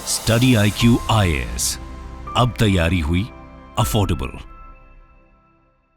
Study IQ IAS, अब तैयारी हुई अफोर्डेबल।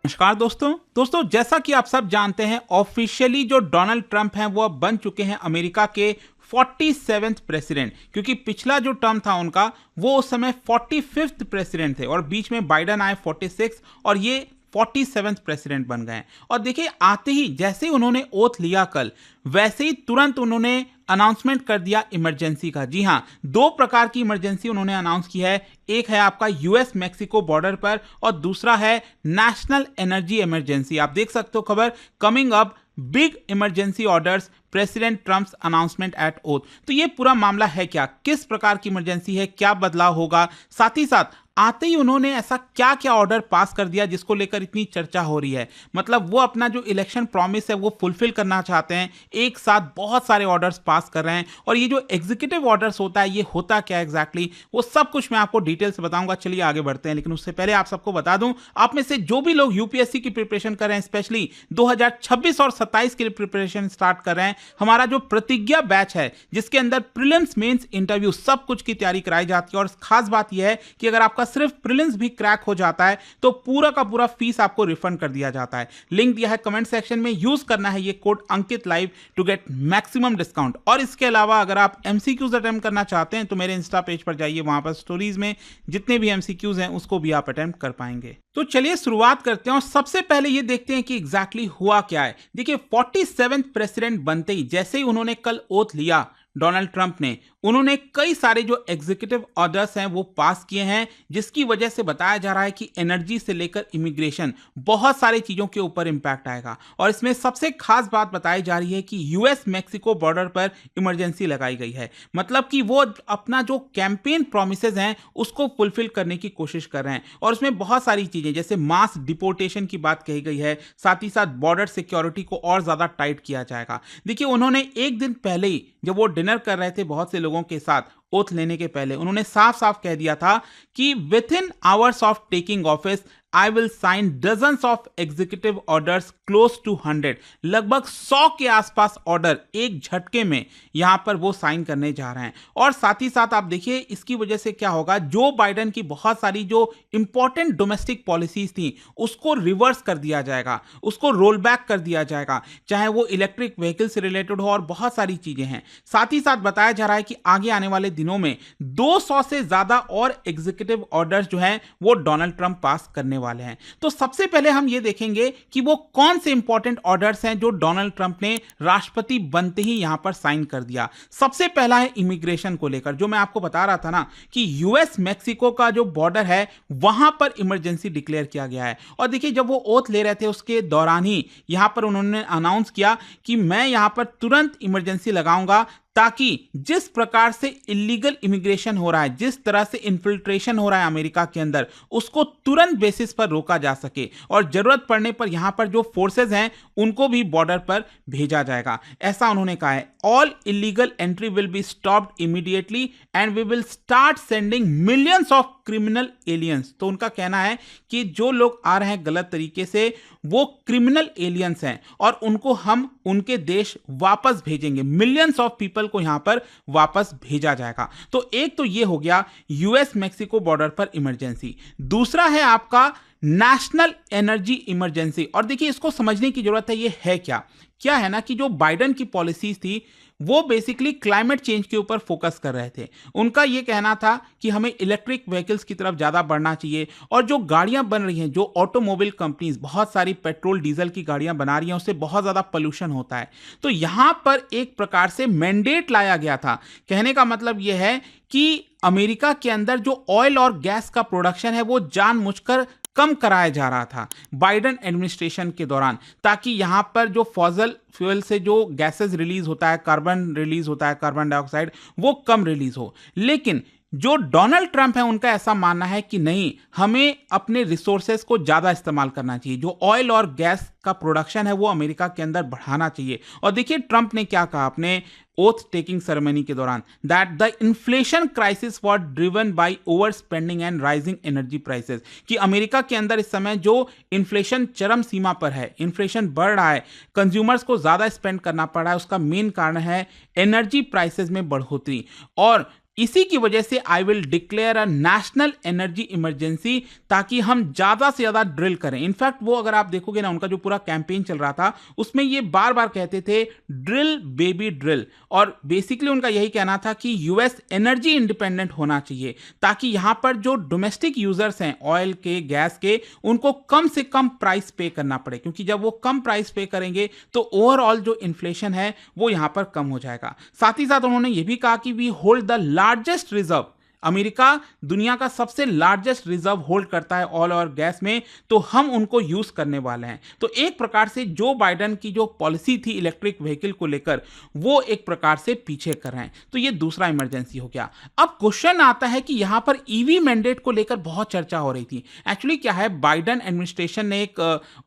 नमस्कार दोस्तों जैसा कि आप सब जानते हैं, ऑफिशियली जो डोनाल्ड ट्रंप हैं वो अब बन चुके हैं अमेरिका के 47th प्रेसिडेंट, क्योंकि पिछला जो टर्म था उनका वो उस समय 45th प्रेसिडेंट थे और बीच में बाइडन आए 46 और ये 47th प्रेसिडेंट बन गए। और देखिए, आते ही जैसे ही उन्होंने ओथ लिया कल, वैसे ही तुरंत उन्होंने अनाउंसमेंट कर दिया इमरजेंसी का। जी हां, दो प्रकार की इमरजेंसी उन्होंने अनाउंस की है। एक है आपका यूएस मैक्सिको बॉर्डर पर और दूसरा है नेशनल एनर्जी इमरजेंसी। आप देख सकते हो खबर, coming up big emergency orders, president Trump's announcement at oath. तो ये पूरा मामला है क्या, किस प्रकार की इमरजेंसी है, क्या बदलाव होगा, साथ ही साथ आते ही उन्होंने ऐसा क्या क्या ऑर्डर पास कर दिया जिसको लेकर इतनी चर्चा हो रही है। मतलब वो अपना जो इलेक्शन प्रॉमिस है वो फुलफिल करना चाहते हैं, एक साथ बहुत सारे ऑर्डर्स पास कर रहे हैं। और ये जो एग्जीक्यूटिव ऑर्डर्स होता है ये होता क्या एग्जैक्टली, वो सब कुछ मैं आपको डिटेल से बताऊंगा। चलिए आगे बढ़ते हैं, लेकिन उससे पहले आप सबको बता दूं, आप में से जो भी लोग यूपीएससी की प्रिपरेशन कर रहे हैं, स्पेशली 2026 और 27 के लिए प्रिपरेशन स्टार्ट कर रहे हैं, हमारा जो प्रतिज्ञा बैच है जिसके अंदर प्रीलिम्स मेंस इंटरव्यू सब कुछ की तैयारी कराई जाती है। और खास बात यह है कि अगर आपका सिर्फ प्रीलिम्स भी क्रैक हो जाता है तो पूरा का पूरा फीस आपको रिफंड कर दिया जाता है। लिंक दिया है कमेंट सेक्शन में, यूज करना है ये code Ankit live to get maximum discount. और इसके अलावा अगर आप एमसीक्यूज अटेम्प्ट करना चाहते हैं तो मेरे इंस्टा पेज पर जाइए, वहां पर स्टोरीज में जितने भी एमसीक्यूज हैं उसको भी आप अटेम्प्ट कर पाएंगे। तो चलिए शुरुआत करते हैं और सबसे पहले ये देखते हैं कि एग्जैक्टली हुआ क्या है। देखिए, 47th प्रेसिडेंट बनते ही जैसे ही उन्होंने कल ओथ लिया डोनाल्ड ट्रंप ने, उन्होंने कई सारे जो एग्जीक्यूटिव ऑर्डर्स हैं वो पास किए हैं, जिसकी वजह से बताया जा रहा है कि एनर्जी से लेकर इमिग्रेशन बहुत सारी चीजों के ऊपर इंपैक्ट आएगा। और इसमें सबसे खास बात बताई जा रही है कि यूएस मैक्सिको बॉर्डर पर इमरजेंसी लगाई गई है। मतलब कि वो अपना जो कैंपेन प्रोमिसेस हैं उसको फुलफिल करने की कोशिश कर रहे हैं। और उसमें बहुत सारी चीजें जैसे मास डिपोर्टेशन की बात कही गई है, साथ ही साथ बॉर्डर सिक्योरिटी को और ज्यादा टाइट किया जाएगा। देखिए, उन्होंने एक दिन पहले ही जब वो डिनर कर रहे थे बहुत से लोगों के साथ ओथ लेने के पहले, उन्होंने साफ साफ कह दिया था कि within hours of taking office I will sign dozens of executive orders close to 100। लगभग 100 के आसपास ऑर्डर एक झटके में यहां पर वो साइन करने जा रहे हैं। और साथ ही साथ आप देखिए, इसकी वजह से क्या होगा, जो बाइडन की बहुत सारी जो इंपॉर्टेंट डोमेस्टिक पॉलिसीज थी उसको रिवर्स कर दिया जाएगा, उसको रोल बैक कर दिया जाएगा, चाहे वो इलेक्ट्रिक व्हीकल से रिलेटेड हो और बहुत सारी चीजें हैं। साथ ही साथ बताया जा रहा है कि आगे आने वाले दिनों में 200 से ज्यादा और एग्जीक्यूटिव ऑर्डर्स जो हैं वो डोनाल्ड ट्रंप पास करने वाले हैं। तो सबसे पहले हम ये देखेंगे कि वो कौन से इंपॉर्टेंट ऑर्डर्स हैं जो डोनाल्ड ट्रंप ने राष्ट्रपति बनते ही यहां पर साइन कर दिया। सबसे पहला है इमिग्रेशन को लेकर, जो मैं आपको बता रहा था ना कि यूएस मैक्सिको का जो बॉर्डर है वहां पर इमरजेंसी डिक्लेयर किया गया है। और देखिए, जब वो ओथ ले रहे थे उसके दौरान ही यहां पर उन्होंने अनाउंस किया कि मैं यहां पर तुरंत इमरजेंसी लगाऊंगा, ताकि जिस प्रकार से इलीगल इमिग्रेशन हो रहा है, जिस तरह से इन्फिल्ट्रेशन हो रहा है अमेरिका के अंदर, उसको तुरंत बेसिस पर रोका जा सके और जरूरत पड़ने पर यहां पर जो फोर्सेस हैं उनको भी बॉर्डर पर भेजा जाएगा, ऐसा उन्होंने कहा है। All illegal entry will be stopped immediately and we will start sending millions of criminal aliens. तो उनका कहना है कि जो लोग आ रहे हैं गलत तरीके से वो क्रिमिनल एलियंस हैं और उनको हम उनके देश वापस भेजेंगे। मिलियंस ऑफ पीपल को यहां पर वापस भेजा जाएगा। तो एक तो ये हो गया यूएस मैक्सिको बॉर्डर पर इमरजेंसी। दूसरा है आपका नेशनल एनर्जी इमरजेंसी। और देखिए, इसको समझने की जरूरत है, ये है क्या है ना कि जो बाइडन की पॉलिसीज थी वो बेसिकली क्लाइमेट चेंज के ऊपर फोकस कर रहे थे। उनका यह कहना था कि हमें इलेक्ट्रिक व्हीकल्स की तरफ ज्यादा बढ़ना चाहिए और जो गाड़ियां बन रही हैं, जो ऑटोमोबाइल कंपनीज बहुत सारी पेट्रोल डीजल की गाड़ियां बना रही हैं, उससे बहुत ज्यादा पोल्यूशन होता है। तो यहां पर एक प्रकार से मैंडेट लाया गया था। कहने का मतलब यह है कि अमेरिका के अंदर जो ऑयल और गैस का प्रोडक्शन है वो जानबूझकर कम कराया जा रहा था बाइडन एडमिनिस्ट्रेशन के दौरान, ताकि यहां पर जो फॉसिल फ्यूल से जो गैसेस रिलीज होता है, कार्बन रिलीज होता है, कार्बन डाइऑक्साइड, वो कम रिलीज हो। लेकिन जो डोनाल्ड ट्रंप है उनका ऐसा मानना है कि नहीं, हमें अपने रिसोर्सेज को ज्यादा इस्तेमाल करना चाहिए, जो ऑयल और गैस का प्रोडक्शन है वो अमेरिका के अंदर बढ़ाना चाहिए। और देखिए ट्रंप ने क्या कहा अपने ओथ टेकिंग सेरेमनी के दौरान, that the inflation crisis was driven by over spending and rising energy prices, कि अमेरिका के अंदर इस समय जो इन्फ्लेशन चरम सीमा पर है, इन्फ्लेशन बढ़ रहा है, कंज्यूमर्स को ज्यादा स्पेंड करना पड़ रहा है, उसका मेन कारण है एनर्जी प्राइसेस में बढ़ोतरी। और इसी की वजह से I will declare a national energy emergency, ताकि हम ज्यादा से ज्यादा ड्रिल करें। इनफैक्ट वो अगर आप देखोगे ना, उनका जो पूरा कैंपेन चल रहा था उसमें ये बार बार कहते थे ड्रिल बेबी ड्रिल, और बेसिकली उनका यही कहना था कि यूएस एनर्जी इंडिपेंडेंट होना चाहिए, ताकि यहां पर जो डोमेस्टिक यूजर्स हैं ऑयल के, गैस के, उनको कम से कम प्राइस पे करना पड़े, क्योंकि जब वो कम प्राइस पे करेंगे तो ओवरऑल जो इन्फ्लेशन है वो यहां पर कम हो जाएगा। साथ ही साथ उन्होंने ये भी कहा कि we hold the largest reserve, America दुनिया का सबसे लार्जेस्ट रिजर्व होल्ड करता है ऑयल और गैस में, तो हम उनको यूज करने वाले हैं। तो एक प्रकार से जो बाइडेन की जो पॉलिसी थी इलेक्ट्रिक व्हीकल को लेकर, वो एक प्रकार से पीछे कर रहे हैं। तो ये दूसरा इमरजेंसी हो गया। अब क्वेश्चन आता है कि यहां पर ईवी मैंडेट को लेकर बहुत चर्चा हो रही थी। एक्चुअली क्या है, बाइडेन एडमिनिस्ट्रेशन ने एक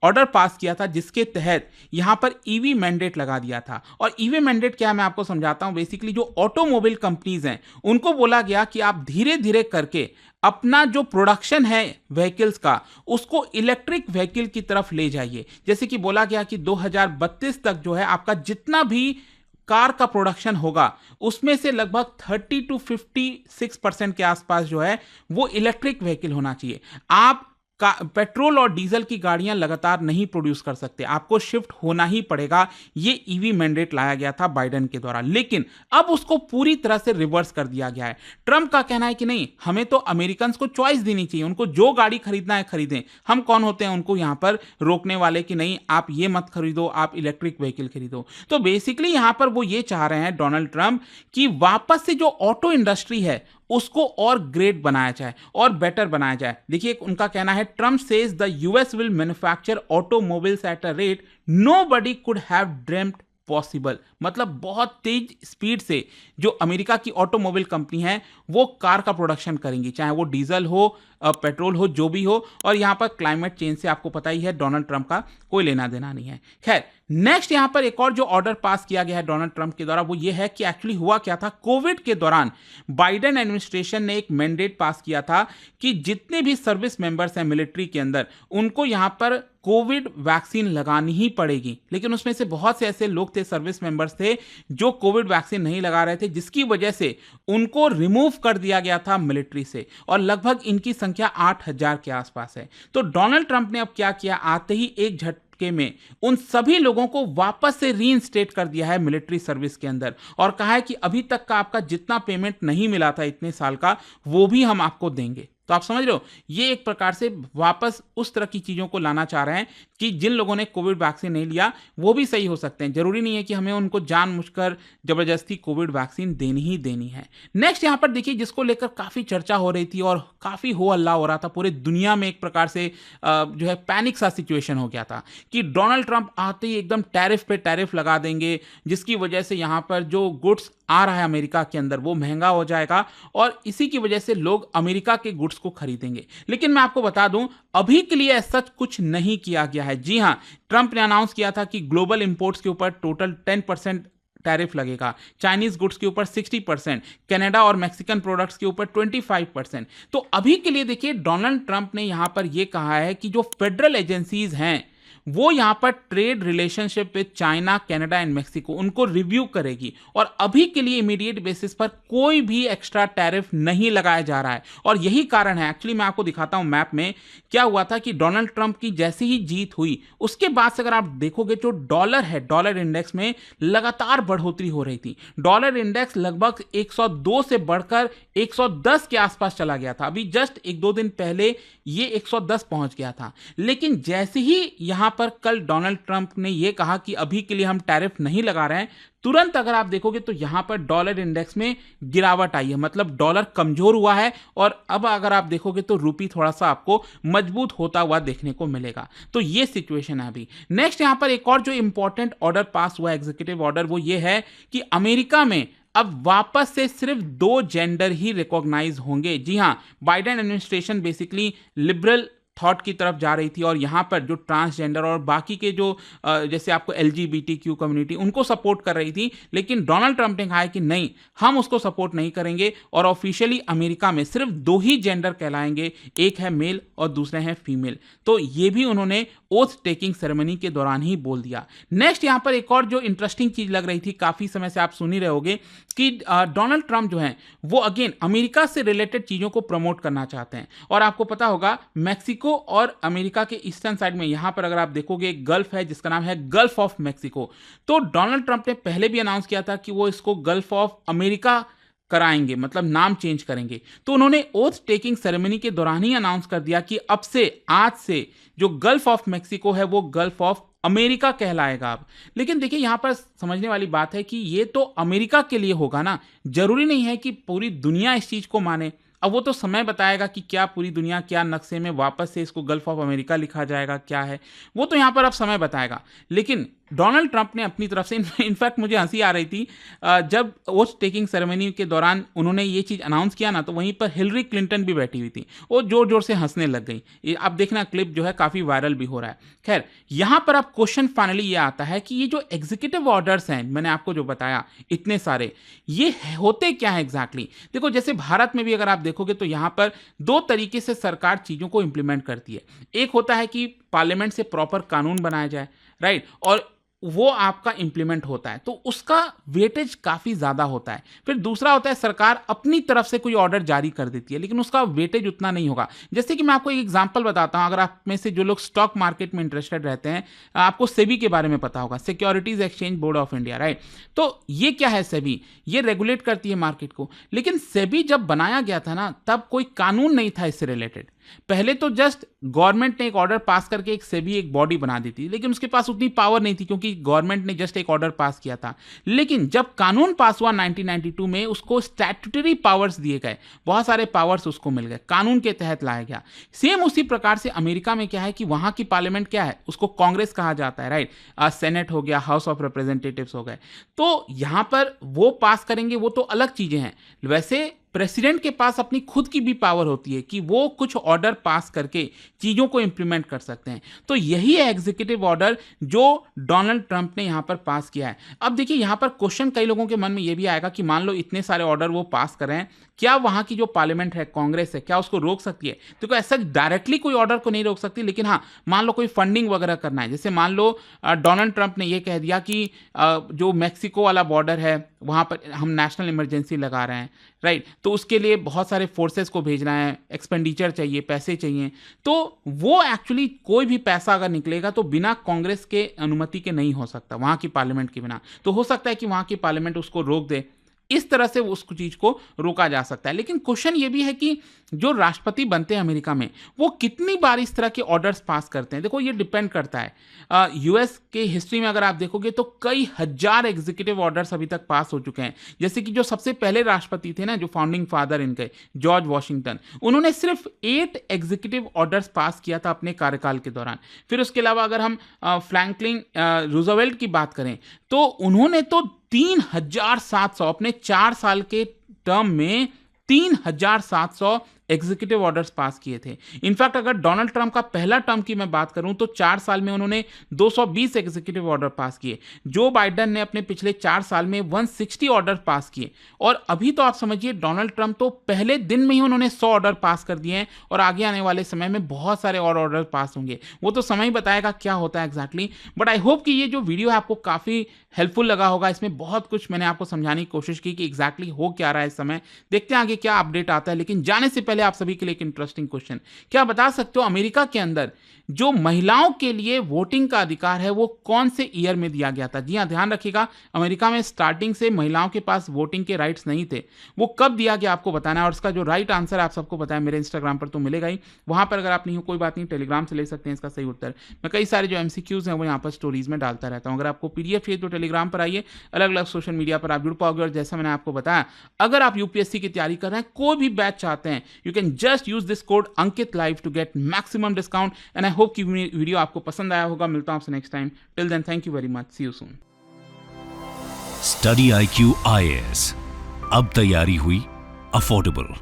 ऑर्डर पास किया था जिसके तहत यहां पर ईवी मैंडेट लगा दिया था। और ईवी मैंडेट क्या है मैं आपको समझाता हूं। बेसिकली जो ऑटोमोबाइल कंपनीज हैं उनको बोला गया कि आप धीरे धीरे करके अपना जो प्रोडक्शन है व्हीकल्स का, उसको इलेक्ट्रिक व्हीकल की तरफ ले जाइए। जैसे कि बोला गया कि 2032 तक जो है आपका जितना भी कार का प्रोडक्शन होगा उसमें से लगभग 30 to 56% के आसपास जो है वो इलेक्ट्रिक व्हीकल होना चाहिए। आप पेट्रोल और डीजल की गाड़ियां लगातार नहीं प्रोड्यूस कर सकते, आपको शिफ्ट होना ही पड़ेगा। ये ईवी मैंडेट लाया गया था बाइडेन के द्वारा, लेकिन अब उसको पूरी तरह से रिवर्स कर दिया गया है। ट्रंप का कहना है कि नहीं, हमें तो अमेरिकन को चॉइस देनी चाहिए, उनको जो गाड़ी खरीदना है खरीदें। हम कौन होते हैं उनको यहां पर रोकने वाले कि नहीं आप ये मत खरीदो, आप इलेक्ट्रिक व्हीकल खरीदो। तो बेसिकली यहां पर वो ये चाह रहे हैं डोनाल्ड ट्रंप कि वापस से जो ऑटो इंडस्ट्री है उसको और ग्रेट बनाया जाए और बेटर बनाया जाए। देखिए उनका कहना है, Trump says the US will manufacture automobiles at a rate nobody could have dreamed possible. मतलब बहुत तेज स्पीड से जो अमेरिका की ऑटोमोबाइल कंपनी है वो कार का प्रोडक्शन करेंगी, चाहे वो डीजल हो, पेट्रोल हो, जो भी हो। और यहां पर क्लाइमेट चेंज से आपको पता ही है डोनाल्ड ट्रंप का कोई लेना देना नहीं है। खैर नेक्स्ट यहां पर एक और जो ऑर्डर पास किया गया है डोनाल्ड ट्रंप के द्वारा वो ये है कि एक्चुअली हुआ क्या था, कोविड के दौरान बाइडेन एडमिनिस्ट्रेशन ने एक मैंडेट पास किया था कि जितने भी सर्विस मेंबर्स हैं मिलिट्री के अंदर उनको यहां पर कोविड वैक्सीन लगानी ही पड़ेगी। लेकिन उसमें से बहुत से ऐसे लोग थे, सर्विस मेंबर्स थे, जो कोविड वैक्सीन नहीं लगा रहे थे, जिसकी वजह से उनको रिमूव कर दिया गया था मिलिट्री से, और लगभग इनकी संख्या 8000 के आसपास है। तो डोनाल्ड ट्रंप ने अब क्या किया, आते ही एक झटके में उन सभी लोगों को वापस से रीइंस्टेट कर दिया है मिलिट्री सर्विस के अंदर, और कहा है कि अभी तक का आपका जितना पेमेंट नहीं मिला था इतने साल का, वो भी हम आपको देंगे। तो आप समझ रहे हो, ये एक प्रकार से वापस उस तरह की चीजों को लाना चाह रहे हैं कि जिन लोगों ने कोविड वैक्सीन नहीं लिया वो भी सही हो सकते हैं। जरूरी नहीं है कि हमें उनको जानबूझकर जबरदस्ती कोविड वैक्सीन देनी ही देनी है। नेक्स्ट यहां पर देखिए, जिसको लेकर काफी चर्चा हो रही थी और काफी हो हल्ला हो रहा था पूरे दुनिया में, एक प्रकार से जो है पैनिक सा सिचुएशन हो गया था कि डोनाल्ड ट्रंप आते ही एकदम टैरिफ पे टैरिफ लगा देंगे, जिसकी वजह से यहां पर जो गुड्स आ रहा है अमेरिका के अंदर वो महंगा हो जाएगा, और इसी की वजह से लोग अमेरिका के गुड्स को खरीदेंगे। लेकिन मैं आपको बता दूं, अभी के लिए सच कुछ नहीं किया गया है। जी हां, ट्रंप ने अनाउंस किया था कि ग्लोबल इंपोर्ट्स के ऊपर टोटल 10% टैरिफ लगेगा, चाइनीज गुड्स के ऊपर 60%, कनाडा और मैक्सिकन प्रोडक्ट्स के ऊपर 25%। तो अभी के लिए देखिए, डोनाल्ड ट्रंप ने यहां पर यह कहा है कि जो फेडरल एजेंसीज हैं वो यहां पर trade relationship with China, Canada and Mexico उनको रिव्यू करेगी, और अभी के लिए इमीडिएट बेसिस पर कोई भी एक्स्ट्रा टैरिफ नहीं लगाया जा रहा है। और यही कारण है, एक्चुअली मैं आपको दिखाता हूं मैप में क्या हुआ था कि डोनाल्ड ट्रंप की जैसे ही जीत हुई उसके बाद से अगर आप देखोगे जो डॉलर है, डॉलर इंडेक्स में लगातार बढ़ोतरी हो रही थी। डॉलर इंडेक्स लगभग 102 से बढ़कर 110 के आसपास चला गया था। अभी जस्ट 1-2 दिन पहले ये 110 पहुंच गया था। लेकिन जैसे ही यहां पर कल डोनाल्ड ट्रंप ने यह कहा कि अभी के लिए हम टैरिफ नहीं लगा रहे हैं, तुरंत अगर आप देखोगे तो यहां पर डॉलर इंडेक्स में गिरावट आई है, मतलब डॉलर कमजोर हुआ है, और अब अगर आप देखोगे तो रूपी थोड़ा सा आपको मजबूत होता हुआ देखने को मिलेगा। तो ये सिचुएशन है अभी। नेक्स्ट यहां पर एक और जो इंपॉर्टेंट ऑर्डर पास हुआ, एग्जीक्यूटिव ऑर्डर, वो ये है कि अमेरिका में अब वापस से सिर्फ 2 जेंडर ही रिकॉग्नाइज होंगे। जी हां, Biden administration basically liberal thought की तरफ जा रही थी, और यहाँ पर जो ट्रांसजेंडर और बाकी के जो जैसे आपको LGBTQ कम्युनिटी उनको सपोर्ट कर रही थी। लेकिन डोनाल्ड ट्रंप ने कहा है कि नहीं, हम उसको सपोर्ट नहीं करेंगे, और ऑफिशियली अमेरिका में सिर्फ 2 ही जेंडर कहलाएंगे, एक है मेल और दूसरे हैं फीमेल। तो ये भी उन्होंने ओथ टेकिंग सेरेमनी के दौरान ही बोल दिया। नेक्स्ट यहाँ पर एक और जो इंटरेस्टिंग चीज लग रही थी, काफी समय से आप सुन ही रहे होगे कि डोनाल्ड ट्रंप जो है वो अगेन अमेरिका से रिलेटेड चीजों को प्रमोट करना चाहते हैं। और आपको पता होगा मैक्सिको और अमेरिका के ईस्टर्न साइड में यहां पर अगर आप देखोगे एक गल्फ है जिसका नाम है गल्फ ऑफ मैक्सिको। तो डोनाल्ड ट्रंप ने पहले भी अनाउंस किया था कि वो इसको गल्फ ऑफ अमेरिका कराएंगे, मतलब नाम चेंज करेंगे। तो उन्होंने ओथ टेकिंग सेरेमनी के दौरान ही अनाउंस कर दिया कि अब से, आज से जो गल्फ ऑफ मैक्सिको है वो गल्फ ऑफ अमेरिका कहलाएगा अब। लेकिन देखिए यहां पर समझने वाली बात है कि ये तो अमेरिका के लिए होगा ना, जरूरी नहीं है कि पूरी दुनिया इस चीज को माने। अब वो तो समय बताएगा कि क्या पूरी दुनिया, क्या नक्शे में वापस से इसको गल्फ ऑफ अमेरिका लिखा जाएगा, क्या है वो तो यहां पर अब समय बताएगा। लेकिन डोनाल्ड ट्रंप ने अपनी तरफ से, इनफैक्ट मुझे हंसी आ रही थी जब ओथ टेकिंग सेरेमनी के दौरान उन्होंने ये चीज़ अनाउंस किया ना, तो वहीं पर हिलरी क्लिंटन भी बैठी हुई थी, वो जोर जोर से हंसने लग गई। आप देखना क्लिप जो है काफ़ी वायरल भी हो रहा है। खैर यहां पर अब क्वेश्चन फाइनली ये आता है कि ये जो एग्जीक्यूटिव ऑर्डर्स हैं, मैंने आपको जो बताया इतने सारे, ये होते क्या है एग्जैक्टली। देखो जैसे भारत में भी अगर आप देखोगे तो यहां पर दो तरीके से सरकार चीज़ों को इंप्लीमेंट करती है। एक होता है कि पार्लियामेंट से प्रॉपर कानून बनाया जाए, राइट, और वो आपका इंप्लीमेंट होता है तो उसका वेटेज काफ़ी ज़्यादा होता है। फिर दूसरा होता है सरकार अपनी तरफ से कोई ऑर्डर जारी कर देती है, लेकिन उसका वेटेज उतना नहीं होगा। जैसे कि मैं आपको एक एग्जांपल बताता हूं, अगर आप में से जो लोग स्टॉक मार्केट में इंटरेस्टेड रहते हैं, आपको सेबी के बारे में पता होगा, securities exchange board of India, right. तो ये क्या है, सेबी ये रेगुलेट करती है मार्केट को। लेकिन सेबी जब बनाया गया था ना, तब कोई कानून नहीं था इससे रिलेटेड। पहले तो जस्ट गवर्नमेंट ने एक ऑर्डर पास करके एक सेबी एक बॉडी बना दी थी, लेकिन उसके पास उतनी पावर नहीं थी क्योंकि गवर्नमेंट ने जस्ट एक ऑर्डर पास किया था। लेकिन जब कानून पास हुआ 1992 में, उसको स्टैट्यूटरी पावर्स दिए गए, बहुत सारे पावर्स उसको मिल गए, कानून के तहत लाया गया। सेम उसी प्रकार से अमेरिका में क्या है कि वहां की पार्लियामेंट क्या है, उसको कांग्रेस कहा जाता है, राइट। सेनेट हो गया, हाउस ऑफ रिप्रेजेंटेटिव्स हो गए। तो यहां पर वो पास करेंगे, वो तो अलग चीजें हैं। वैसे प्रेसिडेंट के पास अपनी खुद की भी पावर होती है कि वो कुछ ऑर्डर पास करके चीज़ों को इंप्लीमेंट कर सकते हैं। तो यही है एग्जीक्यूटिव ऑर्डर जो डोनाल्ड ट्रंप ने यहाँ पर पास किया है। अब देखिए यहाँ पर क्वेश्चन कई लोगों के मन में ये भी आएगा कि मान लो इतने सारे ऑर्डर वो पास कर रहे हैं, क्या वहाँ की जो पार्लियामेंट है, कांग्रेस है, क्या उसको रोक सकती है? तो ऐसा डायरेक्टली कोई ऑर्डर को नहीं रोक सकती, लेकिन हाँ मान लो कोई फंडिंग वगैरह करना है, जैसे मान लो डोनाल्ड ट्रंप ने ये कह दिया कि जो मैक्सिको वाला बॉर्डर है वहाँ पर हम नेशनल इमरजेंसी लगा रहे हैं, राइट, तो उसके लिए बहुत सारे फोर्सेस को भेजना है, एक्सपेंडिचर चाहिए, पैसे चाहिए, तो वो एक्चुअली कोई भी पैसा अगर निकलेगा तो बिना कांग्रेस के अनुमति के नहीं हो सकता, वहाँ की पार्लियामेंट के बिना। तो हो सकता है कि वहाँ की पार्लियामेंट उसको रोक दे, इस तरह से उस चीज को रोका जा सकता है। लेकिन क्वेश्चन ये भी है कि जो राष्ट्रपति बनते हैं अमेरिका में, वो कितनी बार इस तरह के ऑर्डर्स पास करते हैं। देखो ये डिपेंड करता है। यूएस के हिस्ट्री में अगर आप देखोगे तो कई हजार एग्जीक्यूटिव ऑर्डर्स अभी तक पास हो चुके हैं। जैसे कि जो सबसे पहले राष्ट्रपति थे ना, जो फाउंडिंग फादर इनके, जॉर्ज वॉशिंगटन, उन्होंने सिर्फ 8 एग्जीक्यूटिव ऑर्डर्स पास किया था अपने कार्यकाल के दौरान। फिर उसके अलावा अगर हम फ्रैंकलिन रूजवेल्ट की बात करें तो उन्होंने तो 3700 अपने 4 साल के टर्म में 3700 एग्जीक्यूटिव ऑर्डर्स पास किए थे। इनफैक्ट अगर डोनाल्ड ट्रंप का पहला टर्म की मैं बात करूं तो 4 साल में उन्होंने 220 एग्जीक्यूटिव ऑर्डर पास किए। जो बाइडेन ने अपने पिछले 4 साल में 160 ऑर्डर पास किए। और अभी तो आप समझिए डोनाल्ड ट्रंप तो पहले दिन में ही उन्होंने 100 ऑर्डर पास कर दिए हैं और आगे आने वाले समय में बहुत सारे और ऑर्डर पास होंगे। वो तो समय ही बताएगा क्या होता है एग्जैक्टली। बट आई होप कि ये जो वीडियो है आपको काफ़ी हेल्पफुल लगा होगा। इसमें बहुत कुछ मैंने आपको समझाने की कोशिश की कि एग्जैक्टली हो क्या रहा है इस समय। देखते हैं आगे क्या अपडेट आता है। लेकिन जाने से पहले आप सभी के लिए एक इंटरेस्टिंग क्वेश्चन, क्या बता सकते हो अमेरिका के अंदर जो महिलाओं के लिए वोटिंग का अधिकार है वो कौन से ईयर में दिया गया था? जी हाँ, ध्यान रखिएगा, अमेरिका में स्टार्टिंग से महिलाओं के पास वोटिंग के राइट्स नहीं थे। वो कब दिया गया आपको बताना है और इसका जो राइट आंसर आप सबको बताया मेरे इंस्टाग्राम पर तो मिलेगा ही। वहां पर अगर आप नहीं हो कोई बात नहीं, टेलीग्राम से ले सकते हैं इसका सही उत्तर। मैं कई सारे जो MCQs हैं वो यहाँ पर स्टोरीज में डालता रहता हूँ। अगर आपको PDF चाहिए तो टेलीग्राम पर आइए, अलग अलग सोशल मीडिया पर आप जुड़ पाओगे। और जैसा मैंने आपको बताया, अगर आप UPSC की तैयारी कर रहे हैं, कोई भी बैच चाहते हैं, you can just use this code Ankit live to get maximum discount. And I hope कि वीडियो आपको पसंद आया होगा। मिलता हूं आपसे next time. Till then thank you very much, see you soon. Study IQ IAS, अब तैयारी हुई अफोर्डेबल।